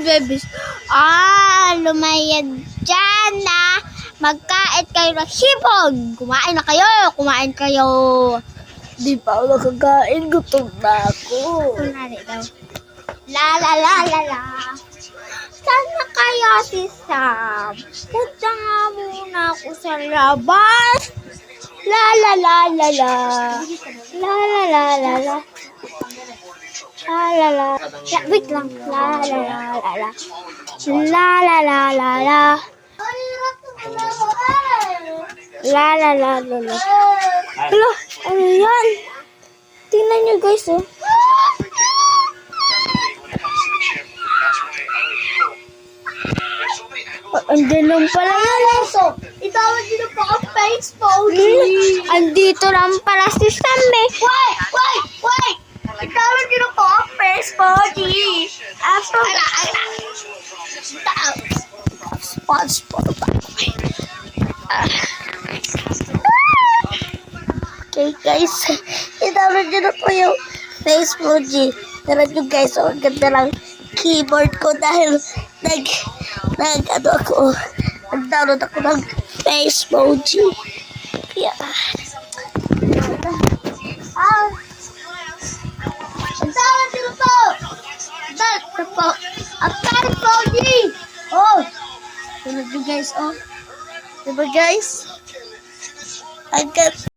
bebes. Lumayad dyan na. Magkain kayo ng hipon. Kumain na kayo. Kumain kayo. Di pa ako nakakain. Gutom na ako. Kunwari daw. La la la la la. Sana kaya si Sam? Punta nga muna ako sa labas. La la la la la. La la la la la. La la la. Wait lang. La la la la la. La la la la la. La la la la la. Hala, ano yan? Tingnan nyo guys, oh. Andun lang pala yan. Itawag nyo na pa ang Facebook. Andito lang pala si Sam eh. Wait! Itawag nyo na pa ang Facebook. SpongeBob. Okay guys, itawag nyo na po yung Facebook. Tara nyo guys, ang ganda lang keyboard ko dahil nag-download ako ng Facebook. Kaya, ang tawag nyo na po! Ang Facebook! Oh! Tulad nyo guys, oh. Diba guys? Ang ganda.